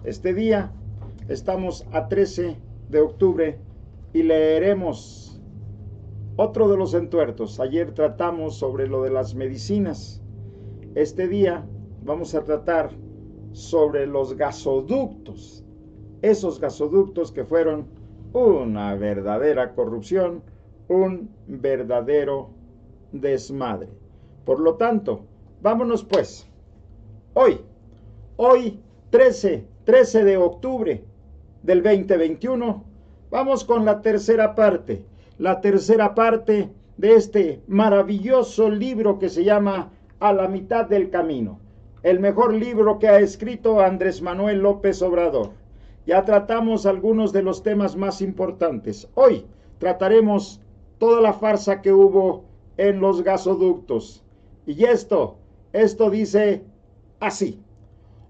Este día estamos a 13 de octubre y leeremos otro de los entuertos. Ayer tratamos sobre lo de las medicinas. Este día vamos a tratar sobre los gasoductos. Esos gasoductos que fueron una verdadera corrupción, un verdadero desmadre. Por lo tanto, vámonos pues. Hoy 13 de octubre del 2021, vamos con la tercera parte de este maravilloso libro que se llama A la mitad del camino, el mejor libro que ha escrito Andrés Manuel López Obrador. Ya tratamos algunos de los temas más importantes. Hoy trataremos toda la farsa que hubo en los gasoductos. Y esto dice así.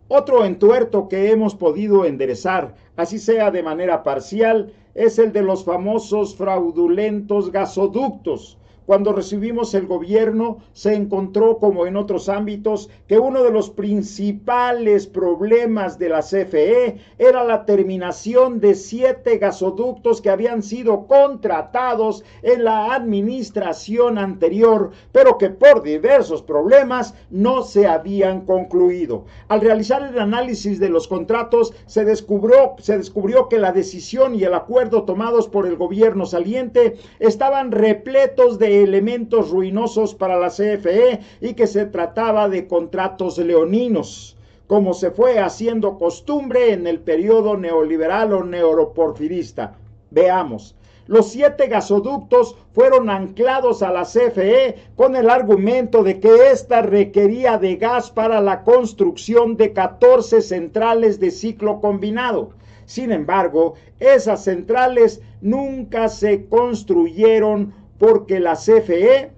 Otro entuerto que hemos podido enderezar, así sea de manera parcial, es el de los famosos fraudulentos gasoductos. Cuando recibimos el gobierno, se encontró, como en otros ámbitos, que uno de los principales problemas de la CFE era la terminación de 7 gasoductos que habían sido contratados en la administración anterior, pero que por diversos problemas no se habían concluido. Al realizar el análisis de los contratos, se descubrió que la decisión y el acuerdo tomados por el gobierno saliente estaban repletos de elementos ruinosos para la CFE y que se trataba de contratos leoninos, como se fue haciendo costumbre en el periodo neoliberal o neoporfirista. Veamos. Los 7 gasoductos fueron anclados a la CFE con el argumento de que ésta requería de gas para la construcción de 14 centrales de ciclo combinado. Sin embargo, esas centrales nunca se construyeron porque la CFE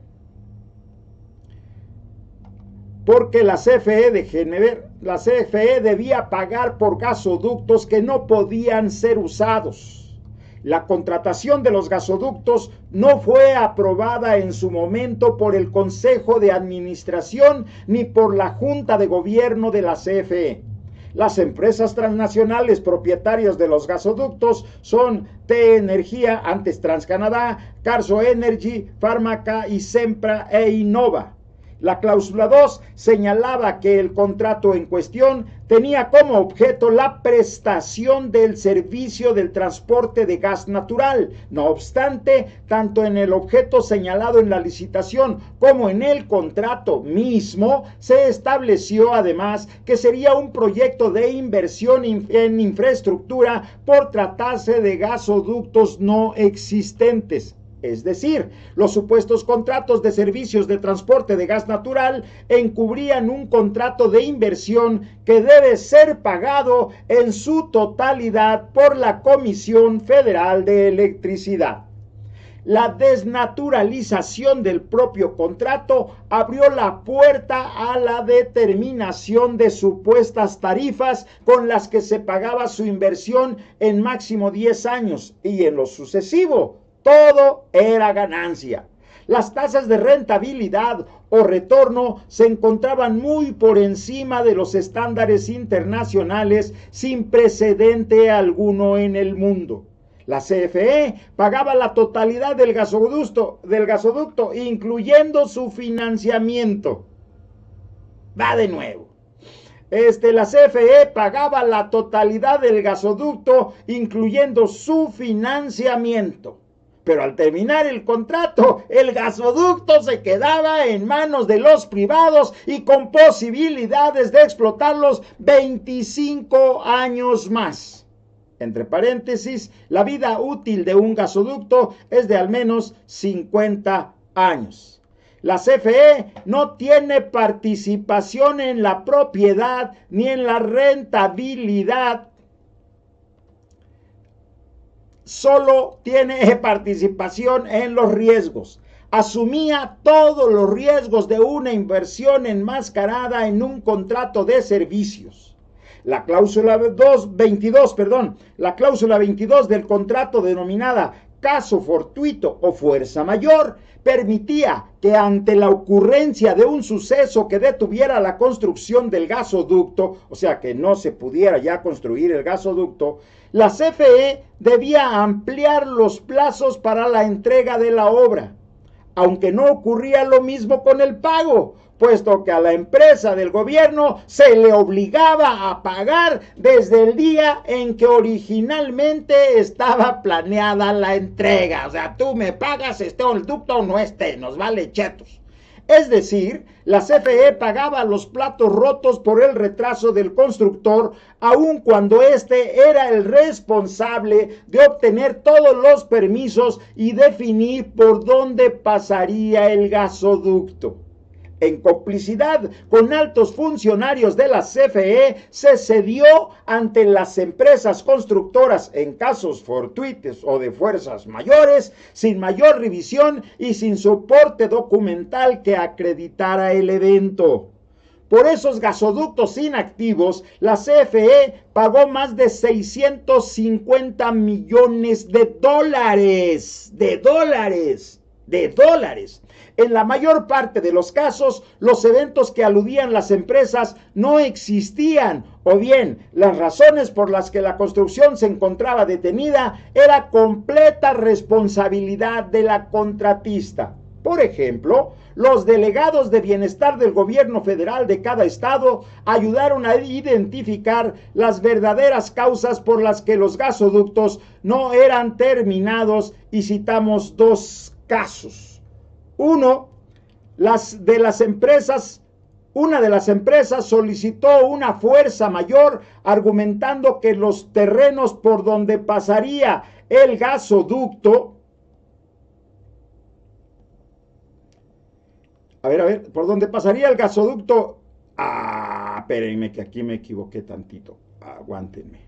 debía pagar por gasoductos que no podían ser usados. La contratación de los gasoductos no fue aprobada en su momento por el Consejo de Administración ni por la Junta de Gobierno de la CFE. Las empresas transnacionales propietarias de los gasoductos son TE Energía, antes TransCanadá, Carso Energy, Fármaca y Sempra e Innova. La cláusula 2 señalaba que el contrato en cuestión tenía como objeto la prestación del servicio del transporte de gas natural. No obstante, tanto en el objeto señalado en la licitación como en el contrato mismo, se estableció además que sería un proyecto de inversión en infraestructura por tratarse de gasoductos no existentes. Es decir, los supuestos contratos de servicios de transporte de gas natural encubrían un contrato de inversión que debe ser pagado en su totalidad por la Comisión Federal de Electricidad. La desnaturalización del propio contrato abrió la puerta a la determinación de supuestas tarifas con las que se pagaba su inversión en máximo 10 años y en lo sucesivo todo era ganancia. Las tasas de rentabilidad o retorno se encontraban muy por encima de los estándares internacionales sin precedente alguno en el mundo. La CFE pagaba la totalidad del gasoducto, incluyendo su financiamiento. Va de nuevo. La CFE pagaba la totalidad del gasoducto, incluyendo su financiamiento. Pero al terminar el contrato, el gasoducto se quedaba en manos de los privados y con posibilidades de explotarlos 25 años más. Entre paréntesis, la vida útil de un gasoducto es de al menos 50 años. La CFE no tiene participación en la propiedad ni en la rentabilidad. Solo tiene participación en los riesgos. Asumía todos los riesgos de una inversión enmascarada en un contrato de servicios. La cláusula 22 del contrato, denominada caso fortuito o fuerza mayor, permitía que ante la ocurrencia de un suceso que detuviera la construcción del gasoducto, o sea que no se pudiera ya construir el gasoducto, la CFE debía ampliar los plazos para la entrega de la obra, aunque no ocurría lo mismo con el pago, puesto que a la empresa del gobierno se le obligaba a pagar desde el día en que originalmente estaba planeada la entrega. O sea, tú me pagas, esté el ducto o no esté, nos vale chetos. Es decir, la CFE pagaba los platos rotos por el retraso del constructor, aun cuando éste era el responsable de obtener todos los permisos y definir por dónde pasaría el gasoducto. En complicidad con altos funcionarios de la CFE, se cedió ante las empresas constructoras en casos fortuitos o de fuerzas mayores, sin mayor revisión y sin soporte documental que acreditara el evento. Por esos gasoductos inactivos, la CFE pagó más de 650 millones de dólares. En la mayor parte de los casos, los eventos que aludían las empresas no existían, o bien las razones por las que la construcción se encontraba detenida era completa responsabilidad de la contratista. Por ejemplo, los delegados de bienestar del gobierno federal de cada estado ayudaron a identificar las verdaderas causas por las que los gasoductos no eran terminados, y citamos dos casos. Una de las empresas solicitó una fuerza mayor argumentando que los terrenos por donde pasaría el gasoducto, por donde pasaría el gasoducto, espérenme que aquí me equivoqué tantito, aguántenme.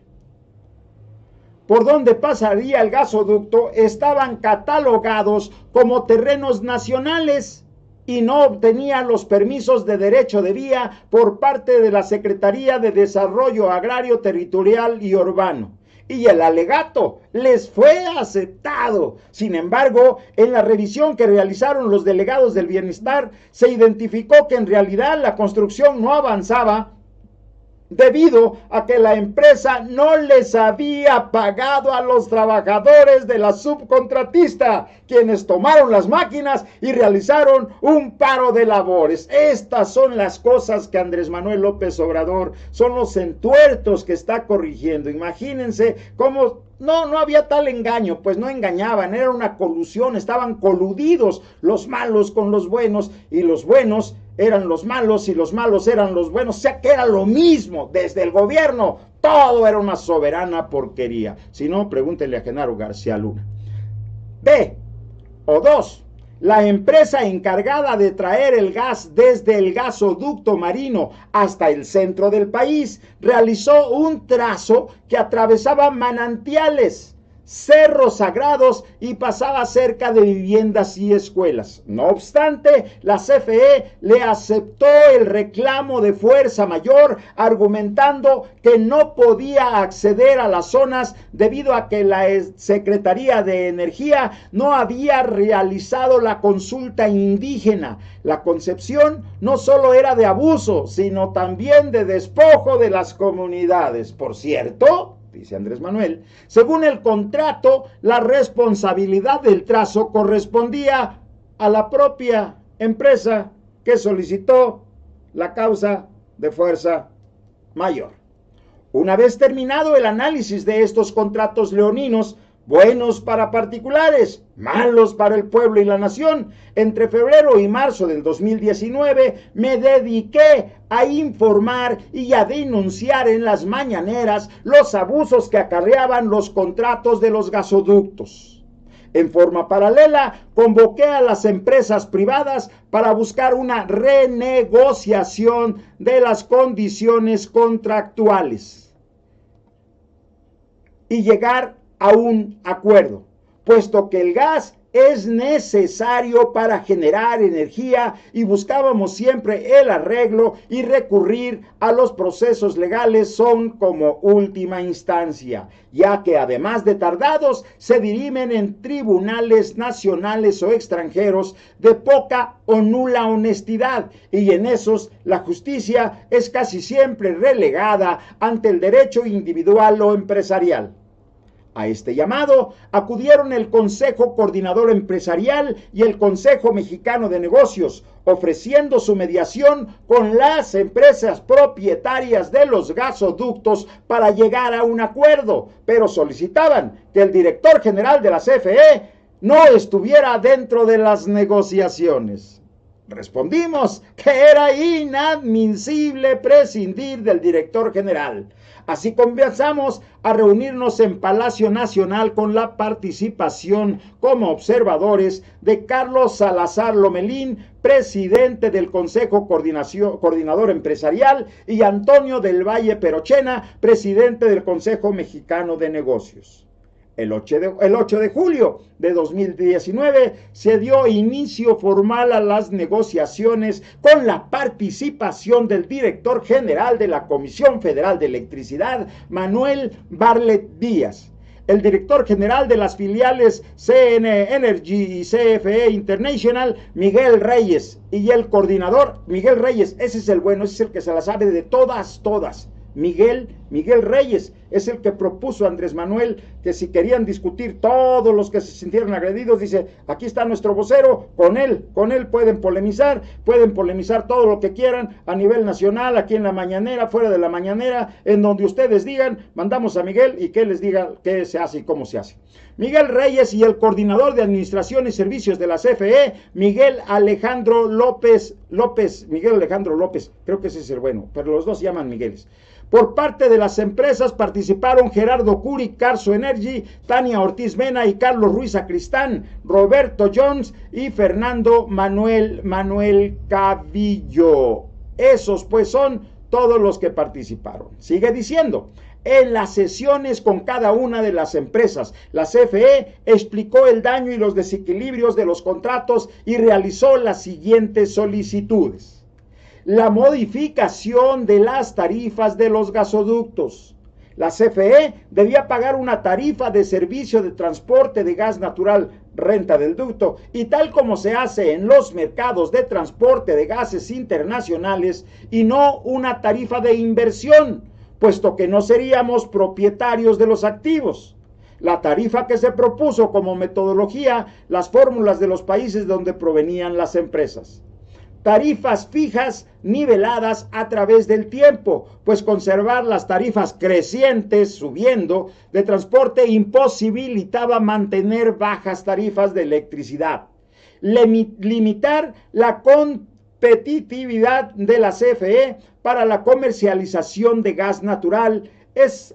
Por donde pasaría el gasoducto estaban catalogados como terrenos nacionales y no obtenían los permisos de derecho de vía por parte de la Secretaría de Desarrollo Agrario, Territorial y Urbano. Y el alegato les fue aceptado. Sin embargo, en la revisión que realizaron los delegados del bienestar, se identificó que en realidad la construcción no avanzaba debido a que la empresa no les había pagado a los trabajadores de la subcontratista, quienes tomaron las máquinas y realizaron un paro de labores. Estas son las cosas que Andrés Manuel López Obrador, son los entuertos que está corrigiendo. Imagínense cómo no había tal engaño, pues no engañaban, era una colusión, estaban coludidos los malos con los buenos, y los buenos eran los malos y los malos eran los buenos, o sea que era lo mismo desde el gobierno, todo era una soberana porquería. Si no, pregúntenle a Genaro García Luna. Dos, la empresa encargada de traer el gas desde el gasoducto marino hasta el centro del país realizó un trazo que atravesaba manantiales, cerros sagrados y pasaba cerca de viviendas y escuelas. No obstante, la CFE le aceptó el reclamo de fuerza mayor, argumentando que no podía acceder a las zonas debido a que la Secretaría de Energía no había realizado la consulta indígena. La concepción no solo era de abuso, sino también de despojo de las comunidades. Por cierto, dice Andrés Manuel, según el contrato, la responsabilidad del trazo correspondía a la propia empresa que solicitó la causa de fuerza mayor. Una vez terminado el análisis de estos contratos leoninos, buenos para particulares, malos para el pueblo y la nación, entre febrero y marzo del 2019 me dediqué a informar y a denunciar en las mañaneras los abusos que acarreaban los contratos de los gasoductos. En forma paralela, convoqué a las empresas privadas para buscar una renegociación de las condiciones contractuales y llegar a un acuerdo, puesto que el gas es necesario para generar energía y buscábamos siempre el arreglo y recurrir a los procesos legales son como última instancia, ya que además de tardados se dirimen en tribunales nacionales o extranjeros de poca o nula honestidad y en esos la justicia es casi siempre relegada ante el derecho individual o empresarial. A este llamado acudieron el Consejo Coordinador Empresarial y el Consejo Mexicano de Negocios, ofreciendo su mediación con las empresas propietarias de los gasoductos para llegar a un acuerdo, pero solicitaban que el director general de la CFE no estuviera dentro de las negociaciones. Respondimos que era inadmisible prescindir del director general. Así comenzamos a reunirnos en Palacio Nacional con la participación como observadores de Carlos Salazar Lomelín, presidente del Consejo Coordinador Empresarial, y Antonio del Valle Perochena, presidente del Consejo Mexicano de Negocios. El 8 de julio de 2019 se dio inicio formal a las negociaciones con la participación del director general de la Comisión Federal de Electricidad, Manuel Bartlett Díaz, el director general de las filiales CN Energy y CFE International, Miguel Reyes, y el coordinador, Miguel Reyes, ese es el bueno, ese es el que se la sabe de todas. Miguel Reyes es el que propuso a Andrés Manuel que si querían discutir todos los que se sintieron agredidos, dice, aquí está nuestro vocero, con él pueden polemizar todo lo que quieran a nivel nacional, aquí en la mañanera, fuera de la mañanera, en donde ustedes digan, mandamos a Miguel y que les diga qué se hace y cómo se hace. Miguel Reyes y el coordinador de Administración y Servicios de la CFE, Miguel Alejandro López, creo que ese es el bueno, pero los dos se llaman Migueles. Por parte de las empresas participaron Gerardo Curi, Carso Energy, Tania Ortiz Mena y Carlos Ruiz Sacristán, Roberto Jones y Fernando Manuel Cavillo. Esos pues son todos los que participaron. Sigue diciendo, en las sesiones con cada una de las empresas, la CFE explicó el daño y los desequilibrios de los contratos y realizó las siguientes solicitudes. La modificación de las tarifas de los gasoductos. La CFE debía pagar una tarifa de servicio de transporte de gas natural, renta del ducto, y tal como se hace en los mercados de transporte de gases internacionales, y no una tarifa de inversión, puesto que no seríamos propietarios de los activos. La tarifa que se propuso como metodología, las fórmulas de los países donde provenían las empresas. Tarifas fijas niveladas a través del tiempo, pues conservar las tarifas crecientes, subiendo, de transporte imposibilitaba mantener bajas tarifas de electricidad. Limitar la competitividad de la CFE para la comercialización de gas natural. Es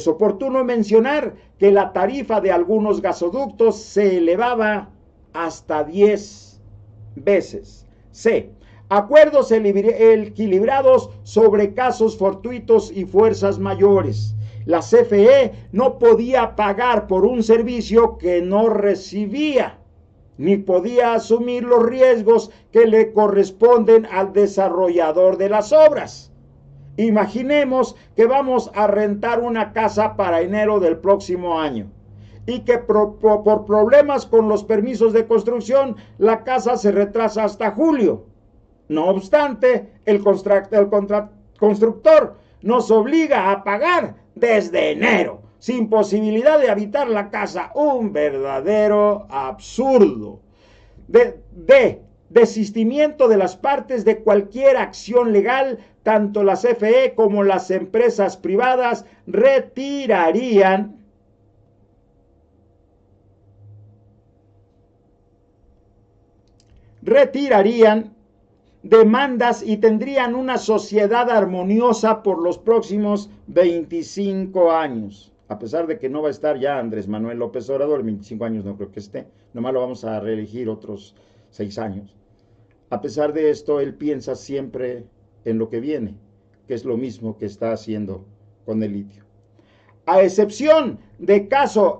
oportuno mencionar que la tarifa de algunos gasoductos se elevaba hasta 10 veces. C. Acuerdos equilibrados sobre casos fortuitos y fuerzas mayores. La CFE no podía pagar por un servicio que no recibía, ni podía asumir los riesgos que le corresponden al desarrollador de las obras. Imaginemos que vamos a rentar una casa para enero del próximo año y que por problemas con los permisos de construcción la casa se retrasa hasta julio. No obstante, el constructor nos obliga a pagar desde enero, sin posibilidad de habitar la casa. Un verdadero absurdo. Desistimiento de las partes de cualquier acción legal, tanto la CFE como las empresas privadas retirarían demandas y tendrían una sociedad armoniosa por los próximos 25 años. A pesar de que no va a estar ya Andrés Manuel López Obrador, 25 años no creo que esté, nomás lo vamos a reelegir otros 6 años. A pesar de esto, él piensa siempre en lo que viene, que es lo mismo que está haciendo con el litio. A excepción de Carso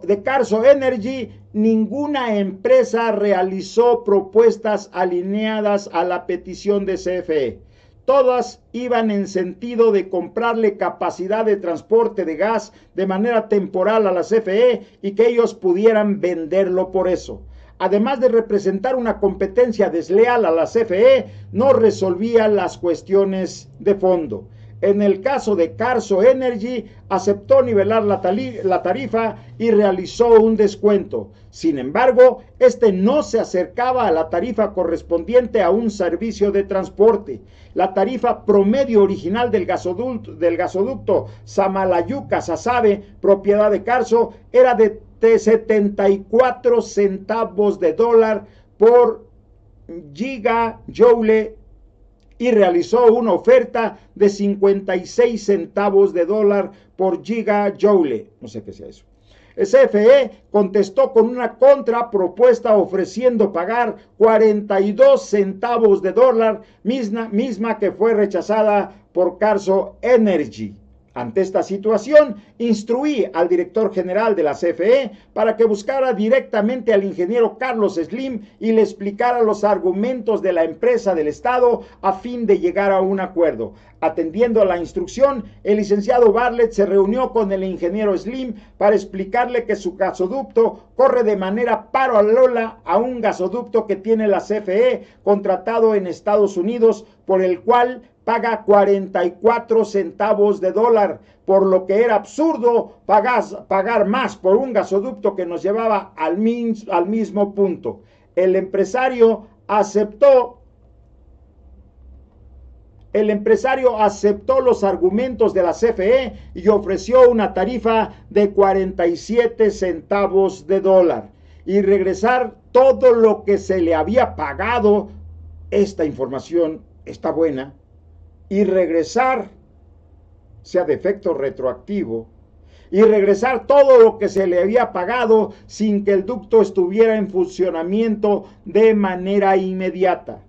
Energy, ninguna empresa realizó propuestas alineadas a la petición de CFE. Todas iban en sentido de comprarle capacidad de transporte de gas de manera temporal a la CFE y que ellos pudieran venderlo por eso. Además de representar una competencia desleal a la CFE, no resolvía las cuestiones de fondo. En el caso de Carso Energy, aceptó nivelar la tarifa y realizó un descuento. Sin embargo, este no se acercaba a la tarifa correspondiente a un servicio de transporte. La tarifa promedio original del gasoducto Samalayuca-Sasabe, propiedad de Carso, era de 74 centavos de dólar por gigajoule y realizó una oferta de 56 centavos de dólar por gigajoule. No sé qué sea eso. El CFE contestó con una contrapropuesta ofreciendo pagar 42 centavos de dólar, misma que fue rechazada por Carso Energy. Ante esta situación, instruí al director general de la CFE para que buscara directamente al ingeniero Carlos Slim y le explicara los argumentos de la empresa del Estado a fin de llegar a un acuerdo. Atendiendo a la instrucción, el licenciado Bartlett se reunió con el ingeniero Slim para explicarle que su gasoducto corre de manera paralela a un gasoducto que tiene la CFE contratado en Estados Unidos, por el cual paga 44 centavos de dólar, por lo que era absurdo pagar más por un gasoducto que nos llevaba al mismo punto. El empresario aceptó los argumentos de la CFE y ofreció una tarifa de 47 centavos de dólar y regresar todo lo que se le había pagado. Esta información está buena. Y regresar, sea de efecto retroactivo, y regresar todo lo que se le había pagado sin que el ducto estuviera en funcionamiento de manera inmediata,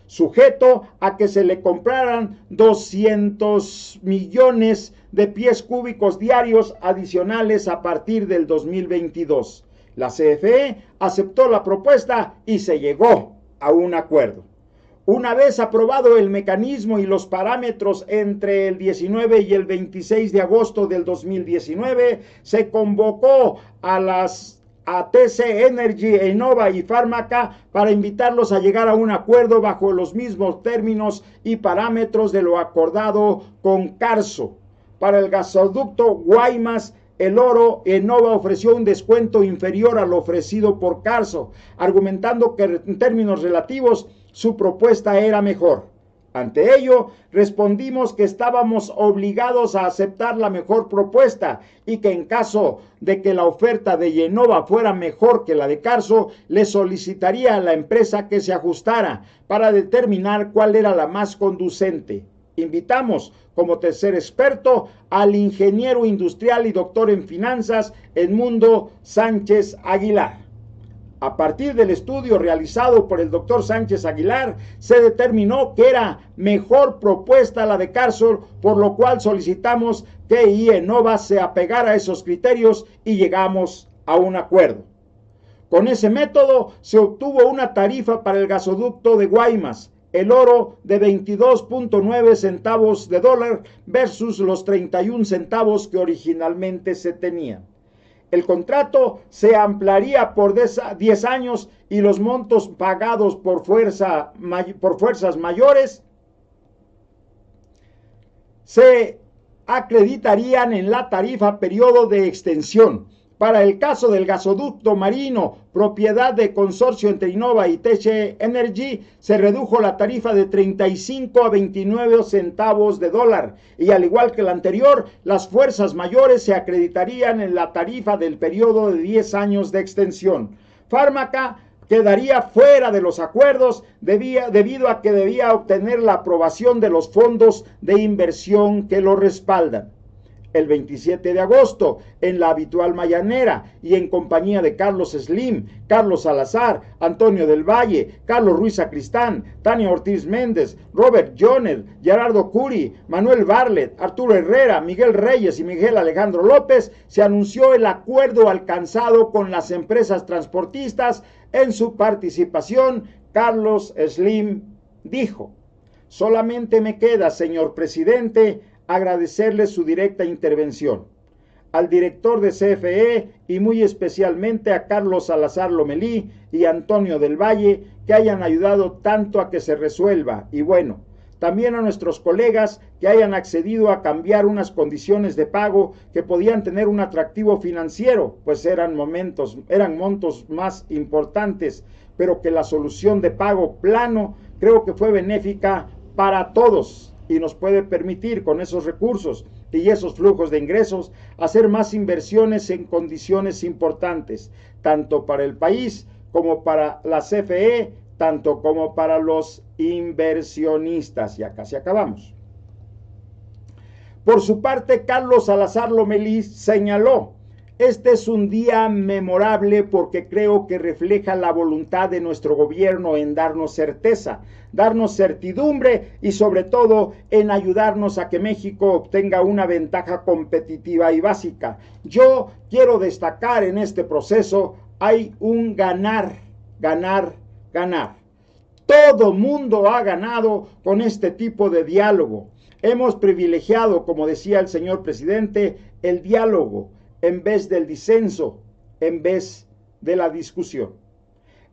sujeto a que se le compraran 200 millones de pies cúbicos diarios adicionales a partir del 2022. La CFE aceptó la propuesta y se llegó a un acuerdo. Una vez aprobado el mecanismo y los parámetros entre el 19 y el 26 de agosto del 2019, se convocó a TC Energy, Enova y Fármaca para invitarlos a llegar a un acuerdo bajo los mismos términos y parámetros de lo acordado con Carso. Para el gasoducto Guaymas, El Oro, Enova ofreció un descuento inferior al ofrecido por Carso, argumentando que en términos relativos su propuesta era mejor. Ante ello, respondimos que estábamos obligados a aceptar la mejor propuesta y que en caso de que la oferta de Enova fuera mejor que la de Carso, le solicitaría a la empresa que se ajustara para determinar cuál era la más conducente. Invitamos como tercer experto al ingeniero industrial y doctor en finanzas Edmundo Sánchez Aguilar. A partir del estudio realizado por el doctor Sánchez Aguilar, se determinó que era mejor propuesta la de Carso, por lo cual solicitamos que Enova se apegara a esos criterios y llegamos a un acuerdo. Con ese método se obtuvo una tarifa para el gasoducto de Guaymas, El Oro, de 22.9 centavos de dólar versus los 31 centavos que originalmente se tenían. El contrato se ampliaría por 10 años y los montos pagados por fuerzas mayores se acreditarían en la tarifa periodo de extensión. Para el caso del gasoducto marino, propiedad de consorcio entre Enova y TC Energy, se redujo la tarifa de 35 a 29 centavos de dólar y al igual que la anterior, las fuerzas mayores se acreditarían en la tarifa del periodo de 10 años de extensión. Fármaca quedaría fuera de los acuerdos debido a que debía obtener la aprobación de los fondos de inversión que lo respaldan. el 27 de agosto, en la habitual mañanera y en compañía de Carlos Slim, Carlos Salazar, Antonio del Valle, Carlos Ruiz Sacristán, Tania Ortiz Méndez, Robert Joner, Gerardo Curi, Manuel Barlet, Arturo Herrera, Miguel Reyes y Miguel Alejandro López, se anunció el acuerdo alcanzado con las empresas transportistas. En su participación, Carlos Slim dijo: solamente me queda, señor presidente, agradecerle su directa intervención, al director de CFE y muy especialmente a Carlos Salazar Lomelí y Antonio del Valle, que hayan ayudado tanto a que se resuelva, y bueno, también a nuestros colegas que hayan accedido a cambiar unas condiciones de pago que podían tener un atractivo financiero, pues eran montos más importantes, pero que la solución de pago plano creo que fue benéfica para todos y nos puede permitir con esos recursos y esos flujos de ingresos hacer más inversiones en condiciones importantes, tanto para el país como para la CFE, tanto como para los inversionistas. Ya casi acabamos. Por su parte, Carlos Salazar Lomelí señaló: este es un día memorable porque creo que refleja la voluntad de nuestro gobierno en darnos certeza, darnos certidumbre y sobre todo en ayudarnos a que México obtenga una ventaja competitiva y básica. Yo quiero destacar en este proceso, hay un ganar, ganar, ganar. Todo mundo ha ganado con este tipo de diálogo. Hemos privilegiado, como decía el señor presidente, el diálogo en vez del disenso, en vez de la discusión.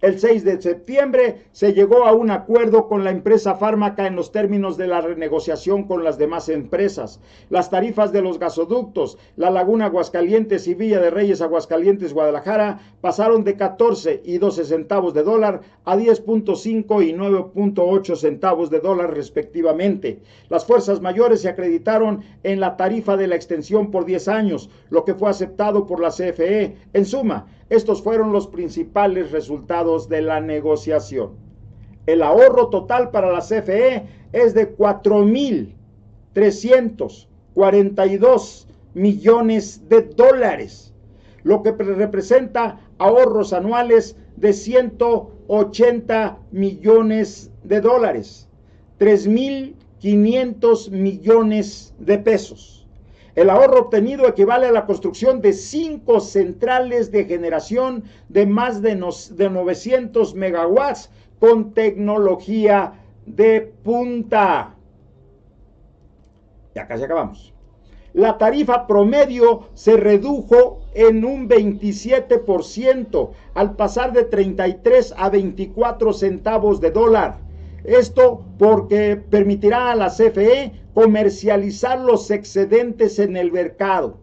El 6 de septiembre se llegó a un acuerdo con la empresa Fármaca en los términos de la renegociación con las demás empresas. Las tarifas de los gasoductos, La Laguna Aguascalientes y Villa de Reyes Aguascalientes Guadalajara, pasaron de 14 y 12 centavos de dólar a 10.5 y 9.8 centavos de dólar respectivamente. Las fuerzas mayores se acreditaron en la tarifa de la extensión por 10 años, lo que fue aceptado por la CFE. En suma, estos fueron los principales resultados de la negociación. El ahorro total para la CFE es de 4.342 millones de dólares, lo que representa ahorros anuales de 180 millones de dólares, 3.500 millones de pesos. El ahorro obtenido equivale a la construcción de 5 centrales de generación de más de 900 megawatts con tecnología de punta. Ya casi acabamos. La tarifa promedio se redujo en un 27% al pasar de 33 a 24 centavos de dólar. Esto porque permitirá a la CFE comercializar los excedentes en el mercado.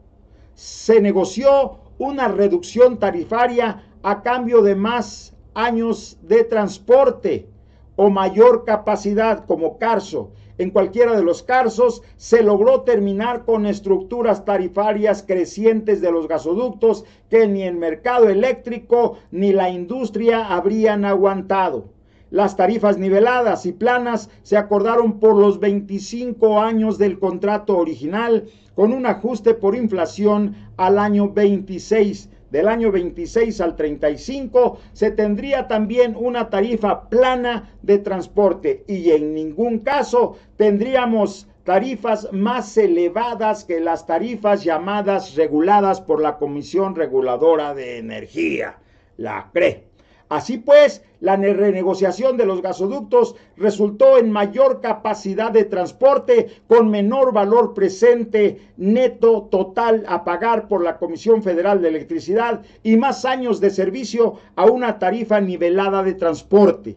Se negoció una reducción tarifaria a cambio de más años de transporte o mayor capacidad como Carso. En cualquiera de los casos se logró terminar con estructuras tarifarias crecientes de los gasoductos que ni el mercado eléctrico ni la industria habrían aguantado. Las tarifas niveladas y planas se acordaron por los 25 años del contrato original, con un ajuste por inflación al año 26. Del año 26 al 35 se tendría también una tarifa plana de transporte y en ningún caso tendríamos tarifas más elevadas que las tarifas llamadas reguladas por la Comisión Reguladora de Energía, la CRE. Así pues, la renegociación de los gasoductos resultó en mayor capacidad de transporte con menor valor presente neto total a pagar por la Comisión Federal de Electricidad y más años de servicio a una tarifa nivelada de transporte.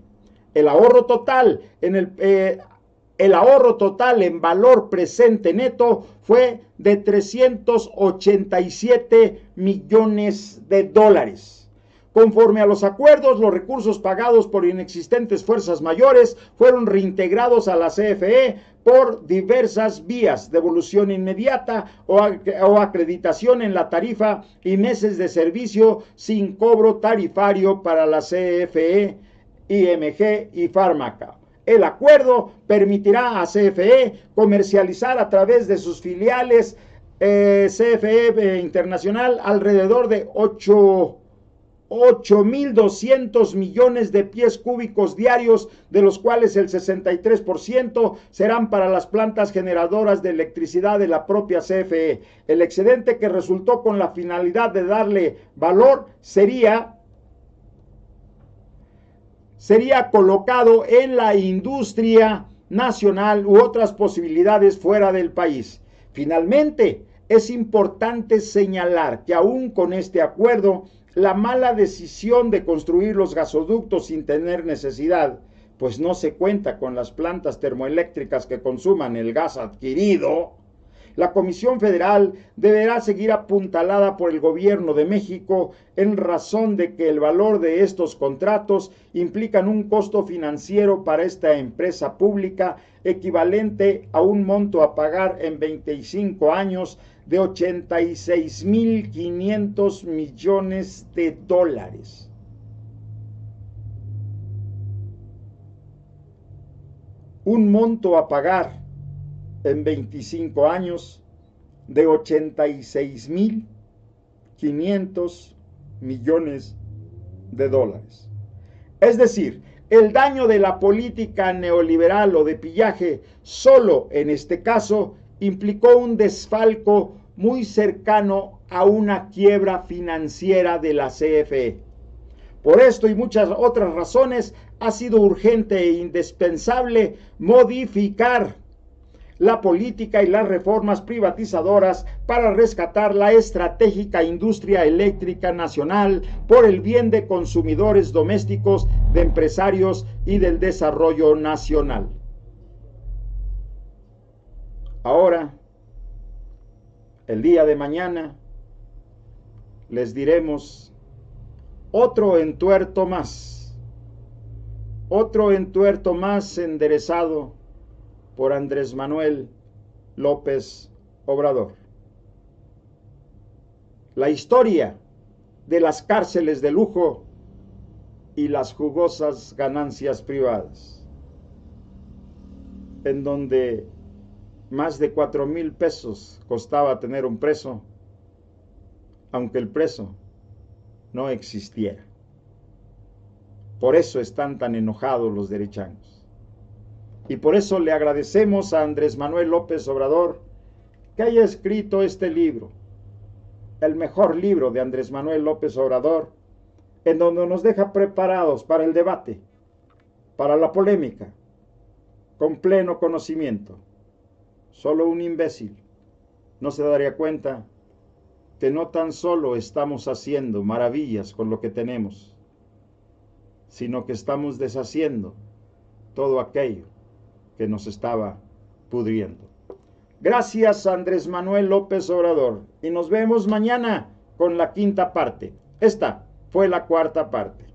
El ahorro total en valor presente neto fue de 387 millones de dólares. Conforme a los acuerdos, los recursos pagados por inexistentes fuerzas mayores fueron reintegrados a la CFE por diversas vías: devolución inmediata o acreditación en la tarifa y meses de servicio sin cobro tarifario para la CFE, IMG y Fármaca. El acuerdo permitirá a CFE comercializar a través de sus filiales CFE Internacional alrededor de 8.200 millones de pies cúbicos diarios, de los cuales el 63% serán para las plantas generadoras de electricidad de la propia CFE. El excedente que resultó con la finalidad de darle valor sería colocado en la industria nacional u otras posibilidades fuera del país. Finalmente, es importante señalar que aún con este acuerdo, la mala decisión de construir los gasoductos sin tener necesidad, pues no se cuenta con las plantas termoeléctricas que consuman el gas adquirido, la Comisión Federal deberá seguir apuntalada por el Gobierno de México en razón de que el valor de estos contratos implican un costo financiero para esta empresa pública equivalente a un monto a pagar en 25 años de 86.500 millones de dólares. Un monto a pagar en 25 años de 86.500 millones de dólares. Es decir, el daño de la política neoliberal o de pillaje solo en este caso implicó un desfalco muy cercano a una quiebra financiera de la CFE. Por esto y muchas otras razones ha sido urgente e indispensable modificar la política y las reformas privatizadoras para rescatar la estratégica industria eléctrica nacional por el bien de consumidores domésticos, de empresarios y del desarrollo nacional. Ahora, el día de mañana, les diremos otro entuerto más enderezado por Andrés Manuel López Obrador. La historia de las cárceles de lujo y las jugosas ganancias privadas, en donde más de 4,000 pesos costaba tener un preso, aunque el preso no existiera. Por eso están tan enojados los derechangos. Y por eso le agradecemos a Andrés Manuel López Obrador que haya escrito este libro, el mejor libro de Andrés Manuel López Obrador, en donde nos deja preparados para el debate, para la polémica, con pleno conocimiento. Solo un imbécil no se daría cuenta que no tan solo estamos haciendo maravillas con lo que tenemos, sino que estamos deshaciendo todo aquello que nos estaba pudriendo. Gracias, Andrés Manuel López Obrador, y nos vemos mañana con la quinta parte. Esta fue la cuarta parte.